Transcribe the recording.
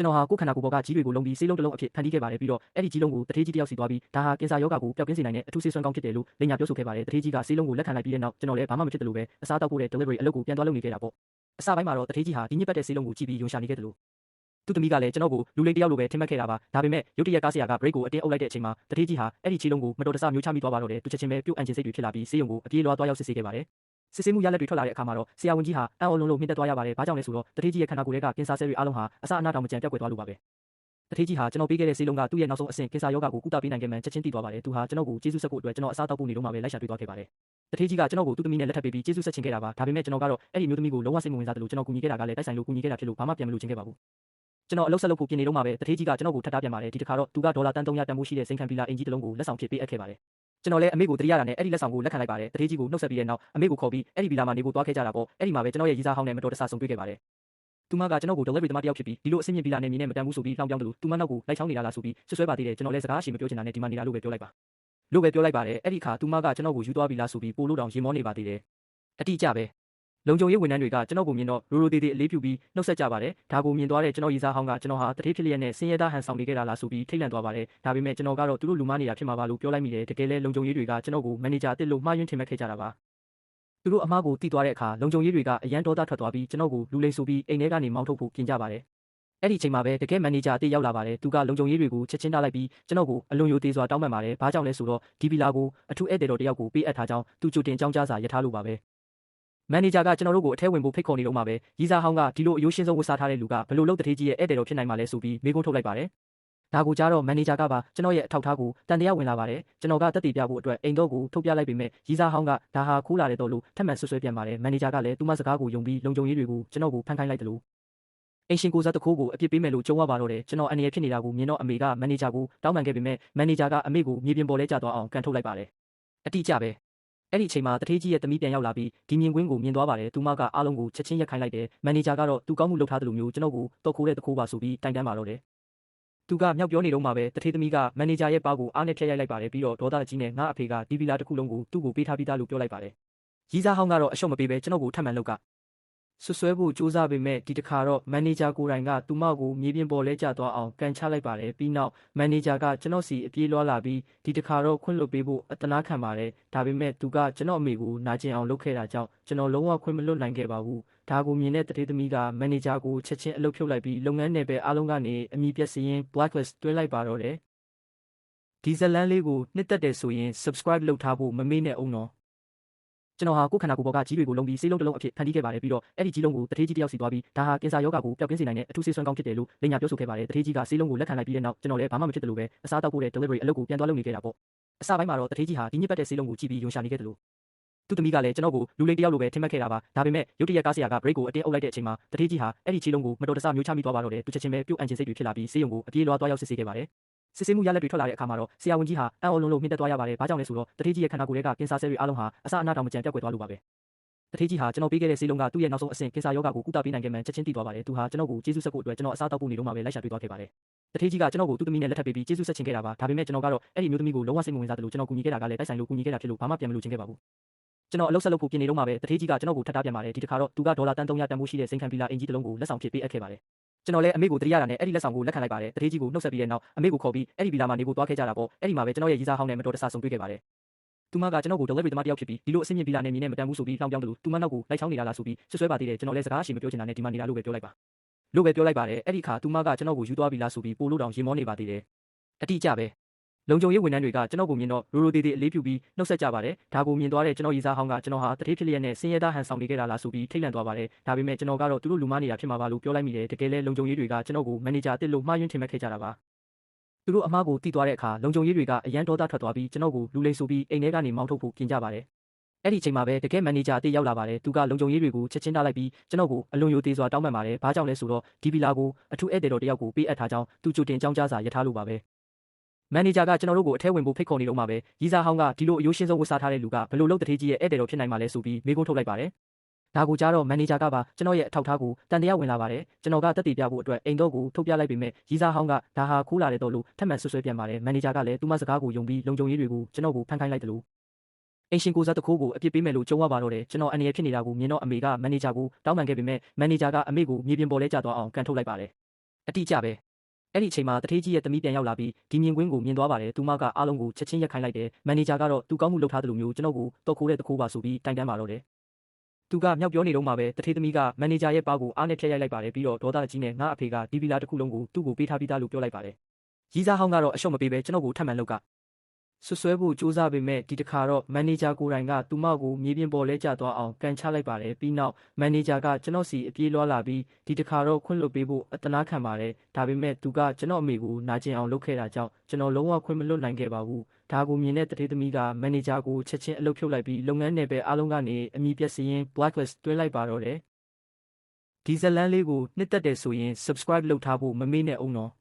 ကျွန်တော်ဟာကိုယ်ခန္ဓာကိုယ်ပေါ်ကကြီးတွေကိုလုံးပြီးဆေးလုံးတစ်လုံးအဖြစ်ဖန်တီးခဲ့ပါတယ်ပြီးတော့အဲ့ဒီကြီးလုံးကိုတထေးကြီးတစ်ယောက်စီသွားပြီးဒါဟာကင်ဆာရောဂါကိုပျောက်ကင်းစေနိုင်တဲ့အထူးဆေးစွမ်းကောင်းဖြစ်တယ်လို့လိမ်ညာပြောဆိုခဲ့ပါတယ်တထေးကြီးကဆေးလုံးကိုလက်ခံလိုက်ပြီးတဲ့နောက်ကျွန်တော်လည်းဘာမှမဖြစ်တယ်လို့ပဲအစားတောက်ဖို့တဲ့ delivery အလုပ်ကိုပြန်သွားလုပ်နေခဲ့တာပေါ့အစပိုင်းမှာတော့တထေးကြီးဟာဒီညစ်ပတ်တဲ့ဆေးလုံးကိုကြည့်ပြီးယုံရှာနေခဲ့တယ်လို့သူ့သမီးကလည်းကျွန်တော်ကိုလူလိမ်တစ်ယောက်လိုပဲထင်မှတ်ခဲ့တာပါဒါပေမဲ့ရုတ်တရက်ကားဆရာက break ကိုအတင်းအုပ်လိုက်တဲ့အချိန်မှာတထေးကြီးဟာအဲ့ဒီကြီးလုံးကိုမတော်တဆမျိုးချမိသွားပါတော့တယ်သူချက်ချင်းပဲပြုတ်အန်ချင်စိတ်တွေဖြစ်လာပြီးဆေးရုံကိုအပြေးလွှားသွားရောက်စစ်ဆေးခဲ့ပါတယ်စစ်ဆေးမှုရလဒ်တွေထွက်လာတဲ့အခါမှာတော့ဆရာဝန်ကြီးဟာအံ့ဩလုံးလို့မြင့်တက်သွားရပါတယ်ဘာကြောင့်လဲဆိုတော့တထေးကြီးရဲ့ခန္ဓာကိုယ်ထဲကကင်ဆာဆဲတွေအားလုံးဟာအစအနတောင်မကျန်ပျောက်ကွယ်သွားလို့ပါပဲတထေးကြီးဟာကျွန်တော်ပေးခဲ့တဲ့ဆေးလုံးကသူ့ရဲ့နောက်ဆုံးအဆင့်ကင်ဆာရောဂါကိုကုသပေးနိုင်ခဲ့မှန်ချက်ချင်းသိသွားပါတယ်သူဟာကျွန်တော်ကိုကျေးဇူးဆက်ဖို့အတွက်ကျွန်တော်အစားတောက်ဖို့နေတော့မှပဲလိုက်ရှာတွေ့သွားခဲ့ပါတယ်တထေးကြီးကကျွန်တော်ကိုသူ့သမီးနဲ့လက်ထပ်ပေးပြီးကျေးဇူးဆက်ချင်ခဲ့တာပါဒါပေမဲ့ကျွန်တော်ကတော့အဲ့ဒီမျိုးသမီးကိုလုံးဝစိတ်မဝင်စားတယ်လို့ကျွန်တော်ကူညီခဲ့တာကလည်းတိုက်ဆိုင်လို့ကူညီခဲ့တာဖြစ်လို့ဘာမှပြန်မလို့ချင်းခဲ့ပါဘူးကျွန်တော်အလုပ်ဆက်လုပ်ဖို့ပြင်နေတော့မှပဲတထေးကြီးကကျွန်တော်ကိုထပ်တားပြန်ပါတယ်ဒီတစ်ခါတော့သူကဒေါ်လာတန်300တန်ဖိုးရှိတဲ့စိန်ခံပီလာအင်ကြီးတစ်လုံးကိုလက်ဆောင်ဖြစ်ပေးအပ်ခဲ့ပါတယ်ကျွန်တော်လည်းအမေကိုတရိယာတာနဲ့အဲ့ဒီလက်ဆောင်ကိုလက်ခံလိုက်ပါတယ်တထေးကြီးကိုနှုတ်ဆက်ပြီးတဲ့နောက်အမေကိုခေါ်ပြီးအဲ့ဒီဗီလာမှာနေဖို့သွားခဲ့ကြတာပေါ့အဲ့ဒီမှာပဲကျွန်တော်ရဲ့ရီးစားဟောင်းနဲ့မတော်တဆဆုံတွေ့ခဲ့ပါတယ်သူမကကျွန်တော်ကို delivery သမားတစ်ယောက်ဖြစ်ပြီးဒီလိုအဆင့်မြင့်ဗီလာနဲ့မြင်နဲ့မတန်ဘူးဆိုပြီးလှောင်ပြောင်းတယ်လို့သူမနောက်ကိုလိုက်ချောင်းနေတာလားဆိုပြီးဆွဆွဲပါသေးတယ်ကျွန်တော်လည်းစကားအရှိမပြောချင်တာနဲ့ဒီမှာနေတာလို့ပဲပြောလိုက်ပါလို့ပဲပြောလိုက်ပါတယ်အဲ့ဒီခါသူမကကျွန်တော်ကိုယူသွားပြီလားဆိုပြီးပို့လို့တောင်ရင်မောနေပါသေးတယ်အတိအကျပဲလုံခြုံရေးဝန်ထမ်းတွေကကျွန်တော်ကိုမြင်တော့ရိုးရိုးသေးသေးအလေးပြုပြီးနှုတ်ဆက်ကြပါတယ်ဒါကိုမြင်သွားတဲ့ကျွန်တော်ရီးစားဟောင်းကကျွန်တော်ဟာတထေးဖြစ်လျက်နဲ့ဆင်းရဲသားဟန်ဆောင်နေခဲ့တာလားဆိုပြီးထိတ်လန့်သွားပါတယ်ဒါပေမဲ့ကျွန်တော်ကတော့သူတို့လူမနေတာဖြစ်မှာပါလို့ပြောလိုက်မိတယ်တကယ်လဲလုံခြုံရေးတွေကကျွန်တော်ကိုမန်နေဂျာအစ်စ်လို့မှားယွင်းထင်မှတ်ခဲ့ကြတာပါသူတို့အမားကိုတီးသွားတဲ့အခါလုံခြုံရေးတွေကအရန်ဒေါသထွက်သွားပြီးကျွန်တော်ကိုလူလိမ်ဆိုပြီးအိမ်ထဲကနေမောင်းထုတ်ဖို့ပြင်ကြပါတယ်အဲ့ဒီအချိန်မှာပဲတကယ်မန်နေဂျာအစ်စ်ရောက်လာပါတယ်သူကလုံခြုံရေးတွေကိုချက်ချင်းထားလိုက်ပြီးကျွန်တော်ကိုအလွန်ယိုသေးစွာတောင်းပန်ပါတယ်ဘာကြောင့်လဲဆိုတော့ဒီဗီလာကိုအထူးဧည့်သည်တော်တယောက်ကိုပေးအပ်ထားကြောင်းသူကြိုတင်ကြောင်းကြားစာရထားလို့ပါပဲမန်နေဂျာကကျွန်တော်တို့ကိုအထဲဝင်ဖို့ဖိတ်ခေါ်နေတော့မှပဲရီးစားဟောင်းကဒီလိုအယိုးရှင်းဆုံးဝတ်စားထားတဲ့လူကဘယ်လိုလုပ်တထေးကြီးရဲ့ဧည့်သည်တော်ဖြစ်နိုင်မှာလဲဆိုပြီးမေးခွန်းထုတ်လိုက်ပါတယ်ဒါကိုကြားတော့မန်နေဂျာကပါကျွန်တော်ရဲ့အထောက်ထားကိုတန်တရားဝင်လာပါတယ်ကျွန်တော်ကတက်တည်ပြဖို့အတွက်အိမ်တော့ကိုထုတ်ပြလိုက်ပေမဲ့ရီးစားဟောင်းကဒါဟာခိုးလာတဲ့တော့လို့ထပ်မံဆွဆွဲပြန်ပါတယ်မန်နေဂျာကလည်းသူမစကားကိုယုံပြီးလုံခြုံရေးတွေကိုကျွန်တော်ကိုဖန်ခိုင်းလိုက်တယ်လို့အင်ရှင်ကိုစားတခိုးကိုအပြစ်ပေးမယ်လို့ကြုံရပါတော့တယ်ကျွန်တော်အနေနဲ့ဖြစ်နေတာကိုမြင်တော့အမေကမန်နေဂျာကိုတောင်းပန်ခဲ့ပေမဲ့မန်နေဂျာကအမေကိုမြေပြင်ပေါ်လဲကျသွားအောင်ကန်ထုတ်လိုက်ပါတယ်အတိအကျပဲအဲ့ဒီအချိန်မှာတထေးကြီးရဲ့သမီးပြန်ရောက်လာပြီးဒီမြင်ကွင်းကိုမြင်သွားပါတယ်သူမကအားလုံးကိုချက်ချင်းရက်ခိုင်းလိုက်တယ်မန်နေဂျာကတော့သူကောင်းမှုလုပ်ထားတယ်လို့မျိုးကျွန်တော်ကိုတော့ခိုးတဲ့တခိုးပါဆိုပြီးတိုင်တန်းပါတော့တယ်သူကမြောက်ပြောနေတော့မှပဲတထေးသမီးကမန်နေဂျာရဲ့ပါကိုအားနဲ့ဖျက်ရိုက်လိုက်ပါတယ်ပြီးတော့ဒေါသကြီးနဲ့ငါအဖေကဒီဗီလာတစ်ခုလုံးကိုသူ့ကိုပေးထားပြီးသားလို့ပြောလိုက်ပါတယ်ရီးစားဟောင်းကတော့အရှုံးမပေးပဲကျွန်တော်ကိုထပ်မံလုပ်ကဆွဆွဲဖို့ကြိုးစားပေမဲ့ဒီတစ်ခါတော့မန်နေဂျာကိုယ်တိုင်ကသူမကိုမြေပြင်ပေါ်လဲကျသွားအောင်ကန်ချလိုက်ပါတယ်ပြီးနောက်မန်နေဂျာကကျွန်တော်စီအပြေးလွှားလာပြီးဒီတစ်ခါတော့ခွင့်လွှတ်ပေးဖို့အတနာခံပါတယ်ဒါပေမဲ့သူကကျွန်တော်အမေကိုနာကျင်အောင်လုပ်ခဲ့တာကြောင့်ကျွန်တော်လုံးဝခွင့်မလွှတ်နိုင်ခဲ့ပါဘူးဒါကိုမြင်တဲ့တထေးသမီးကမန်နေဂျာကိုချက်ချင်းအလုပ်ဖြုတ်လိုက်ပြီးလုပ်ငန်းနယ်ပယ်အားလုံးကနေအမည်ပြစရင် blacklist တွဲလိုက်ပါတော့တယ်ဒီဇလန်းလေးကိုနှစ်သက်တယ်ဆိုရင် subscribe လုပ်ထားဖို့မမေ့နဲ့အောင်နော်ကျွန်တော်ဟာကိုယ်ခန္ဓာကိုယ်ပေါ်ကကြီးတွေကိုလုံးပြီးဆေးလုံးတစ်လုံးအဖြစ်ဖန်တီးခဲ့ပါတယ်ပြီးတော့အဲ့ဒီကြီးလုံးကိုတထေးကြီးတစ်ယောက်စီသွားပြီးဒါဟာကင်ဆာရောဂါကိုပျောက်ကင်းစေနိုင်တဲ့အထူးဆေးစွမ်းကောင်းဖြစ်တယ်လို့လိမ်ညာပြောဆိုခဲ့ပါတယ်တထေးကြီးကဆေးလုံးကိုလက်ခံလိုက်ပြီးတဲ့နောက်ကျွန်တော်လည်းဘာမှမဖြစ်တယ်လို့ပဲအစားတောက်ဖို့တဲ့ delivery အလုပ်ကိုပြန်သွားလုပ်နေခဲ့တာပေါ့အစပိုင်းမှာတော့တထေးကြီးဟာဒီညစ်ပတ်တဲ့ဆေးလုံးကိုကြည့်ပြီးယုံရှာနေခဲ့တယ်လို့သူ့သမီးကလည်းကျွန်တော်ကိုလူလိမ်တစ်ယောက်လိုပဲထင်မှတ်ခဲ့တာပါဒါပေမဲ့ရုတ်တရက်ကားဆရာက break ကိုအတင်းအုပ်လိုက်တဲ့အချိန်မှာတထေးကြီးဟာအဲ့ဒီကြီးလုံးကိုမတော်တဆမျိုးချမိသွားပါတော့တယ်သူချက်ချင်းပဲပြုတ်အန်ချင်စိတ်တွေဖြစ်လာပြီးဆေးရုံကိုအပြေးလွှားသွားရောက်စစ်ဆေးခဲ့ပါတယ်စစ်ဆေးမှုရလဒ်တွေထွက်လာတဲ့အခါမှာတော့ဆရာဝန်ကြီးဟာအံ့ဩလုံးလို့မြင့်တက်သွားရပါတယ်ဘာကြောင့်လဲဆိုတော့တထေးကြီးရဲ့ခန္ဓာကိုယ်ထဲကကင်ဆာဆဲတွေအားလုံးဟာအစအနတောင်မကျန်ပျောက်ကွယ်သွားလို့ပါပဲတထေးကြီးဟာကျွန်တော်ပေးခဲ့တဲ့ဆေးလုံးကသူ့ရဲ့နောက်ဆုံးအဆင့်ကင်ဆာရောဂါကိုကုသပေးနိုင်ခဲ့မှန်ချက်ချင်းသိသွားပါတယ်သူဟာကျွန်တော်ကိုကျေးဇူးဆက်ဖို့အတွက်ကျွန်တော်အစားတောက်ဖို့နေတော့မှပဲလိုက်ရှာတွေ့သွားခဲ့ပါတယ်တထေးကြီးကကျွန်တော်ကိုသူ့သမီးနဲ့လက်ထပ်ပေးပြီးကျေးဇူးဆက်ချင်ခဲ့တာပါဒါပေမဲ့ကျွန်တော်ကတော့အဲ့ဒီမျိုးသမီးကိုလုံးဝစိတ်မဝင်စားတယ်လို့ကျွန်တော်ကူညီခဲ့တာကလည်းတိုက်ဆိုင်လို့ကူညီခဲ့တာဖြစ်လို့ဘာမှပြန်မလို့ချင်းခဲ့ပါဘူးကျွန်တော်အလုပ်ဆက်လုပ်ဖို့ပြင်နေတော့မှပဲတထေးကြီးကကျွန်တော်ကိုထပ်တားပြန်ပါတယ်ဒီတစ်ခါတော့သူကဒေါ်လာတန်300တန်ဖိုးရှိတဲ့စိန်ခံပီလာအင်ကြီးတစ်လုံးကိုလက်ဆောင်ဖြစ်ပေးအပ်ခဲ့ပါတယ်ကျွန်တော်လည်းအမေကိုတရိယာတာနဲ့အဲ့ဒီလက်ဆောင်ကိုလက်ခံလိုက်ပါတယ်တထေးကြီးကိုနှုတ်ဆက်ပြီးတဲ့နောက်အမေကိုခေါ်ပြီးအဲ့ဒီဗီလာမှာနေဖို့သွားခဲ့ကြတာပေါ့အဲ့ဒီမှာပဲကျွန်တော်ရဲ့ရီးစားဟောင်းနဲ့မတော်တဆဆုံတွေ့ခဲ့ပါတယ်သူမကကျွန်တော်ကို delivery သမားတစ်ယောက်ဖြစ်ပြီးဒီလိုအဆင့်မြင့်ဗီလာနဲ့မြင်နဲ့မတန်ဘူးဆိုပြီးလှောင်ပြောင်းတယ်လို့သူမနောက်ကိုလိုက်ချောင်းနေတာလားဆိုပြီးဆွဆွဲပါသေးတယ်ကျွန်တော်လည်းစကားအရှိမပြောချင်တာနဲ့ဒီမှာနေတာလို့ပဲပြောလိုက်ပါလို့ပဲပြောလိုက်ပါတယ်အဲ့ဒီခါသူမကကျွန်တော်ကိုယူသွားပြီလားဆိုပြီးပို့လို့တောင်ရင်မောနေပါသေးတယ်အတိအကျပဲလုံခြုံရေးဝန်ထမ်းတွေကကျွန်တော်ကိုမြင်တော့ရိုးရိုးသေးသေးအလေးပြုပြီးနှုတ်ဆက်ကြပါတယ်ဒါကိုမြင်သွားတဲ့ကျွန်တော်ရီးစားဟောင်းကကျွန်တော်ဟာတထေးဖြစ်လျက်နဲ့ဆင်းရဲသားဟန်ဆောင်နေခဲ့တာလားဆိုပြီးထိတ်လန့်သွားပါတယ်ဒါပေမဲ့ကျွန်တော်ကတော့သူတို့လူမနေတာဖြစ်မှာပါလို့ပြောလိုက်မိတယ်တကယ်လဲလုံခြုံရေးတွေကကျွန်တော်ကိုမန်နေဂျာအစ်စ်လို့မှားယွင်းထင်မှတ်ခဲ့ကြတာပါသူတို့အမားကိုတီးသွားတဲ့အခါလုံခြုံရေးတွေကအရန်ဒေါသထွက်သွားပြီးကျွန်တော်ကိုလူလိမ်ဆိုပြီးအိမ်ထဲကနေမောင်းထုတ်ဖို့ပြင်ကြပါတယ်အဲ့ဒီအချိန်မှာပဲတကယ်မန်နေဂျာအစ်စ်ရောက်လာပါတယ်သူကလုံခြုံရေးတွေကိုချက်ချင်းထားလိုက်ပြီးကျွန်တော်ကိုအလွန်ယိုသေးစွာတောင်းပန်ပါတယ်ဘာကြောင့်လဲဆိုတော့ဒီဗီလာကိုအထူးဧည့်သည်တော်တယောက်ကိုပေးအပ်ထားကြောင်းသူကြိုတင်ကြောင်းကြားစာရထားလို့ပါပဲမန်နေဂျာကကျွန်တော်တို့ကိုအထဲဝင်ဖို့ဖိတ်ခေါ်နေတော့မှပဲရီးစားဟောင်းကဒီလိုအယိုးရှင်းဆုံးဝတ်စားထားတဲ့လူကဘယ်လိုလုပ်တထေးကြီးရဲ့ဧည့်သည်တော်ဖြစ်နိုင်မှာလဲဆိုပြီးမေးခွန်းထုတ်လိုက်ပါတယ်ဒါကိုကြားတော့မန်နေဂျာကပါကျွန်တော်ရဲ့အထောက်ထားကိုတန်တရားဝင်လာပါတယ်ကျွန်တော်ကတက်တည်ပြဖို့အတွက်အိမ်တော့ကိုထုတ်ပြလိုက်ပေမဲ့ရီးစားဟောင်းကဒါဟာခိုးလာတဲ့တော့လို့ထပ်မံဆွဆွဲပြန်ပါတယ်မန်နေဂျာကလည်းသူမစကားကိုယုံပြီးလုံခြုံရေးတွေကိုကျွန်တော်ကိုဖန်ခိုင်းလိုက်တယ်လို့အင်ရှင်ကိုစားတခိုးကိုအပြစ်ပေးမယ်လို့ကြုံရပါတော့တယ်ကျွန်တော်အနေနဲ့ဖြစ်နေတာကိုမြင်တော့အမေကမန်နေဂျာကိုတောင်းပန်ခဲ့ပေမဲ့မန်နေဂျာကအမေကိုမြေပြင်ပေါ်လဲကျသွားအောင်ကန်ထုတ်လိုက်ပါတယ် အတိအကျပဲအဲ့ဒီအချိန်မှာတထေးကြီးရဲ့သမီးပြန်ရောက်လာပြီးဒီမြင်ကွင်းကိုမြင်သွားပါတယ်သူမကအားလုံးကိုချက်ချင်းရက်ခိုင်းလိုက်တယ်မန်နေဂျာကတော့သူကောင်းမှုလုပ်ထားသလိုမျိုးကျွန်တော်ကိုတော့ခိုးတဲ့တခိုးပါဆိုပြီးတိုင်တန်းပါတော့တယ်သူကမြောက်ပြောနေတော့မှပဲတထေးသမီးကမန်နေဂျာရဲ့ပါးကိုအားနဲ့ဖျက်ရိုက်လိုက်ပါတယ်ပြီးတော့ဒေါသကြီးနဲ့ငါအဖေကဒီဗီလာတစ်ခုလုံးကိုသူ့ကိုပေးထားပြီးသားလို့ပြောလိုက်ပါတယ်ရီးစားဟောင်းကတော့အရှုံးမပေးပဲကျွန်တော်ကိုထပ်မံလုပ်ကဆွဆွဲဖို့စူးစမ်းပေမဲ့ဒီတစ်ခါတော့မန်နေဂျာကိုယ်တိုင်ကသူမကိုမြေပြင်ပေါ်လဲကျသွားအောင်ကန်ချလိုက်ပါတယ်ပြီးနောက်မန်နေဂျာကကျွန်တော်စီအပြေးလွှားလာပြီးဒီတစ်ခါတော့ခွင့်လွှတ်ပေးဖို့အတနာခံပါတယ်ဒါပေမဲ့သူကကျွန်တော်အမေကိုနာကျင်အောင်လုပ်ခဲ့တာကြောင့်ကျွန်တော်လုံးဝခွင့်မလွတ်နိုင်ခဲ့ပါဘူးဒါကိုမြင်တဲ့တထေးသမီးကမန်နေဂျာကိုချက်ချင်းအလုပ်ဖြုတ်လိုက်ပြီးလုပ်ငန်းနယ်ပယ်အားလုံးကနေအမည်ပြက်စရင် blacklist တွဲလိုက်ပါတော့တယ်ဒီဇလန်းလေးကိုနှစ်သက်တယ်ဆိုရင် subscribe လုပ်ထားဖို့မမေ့နဲ့အောင်နော်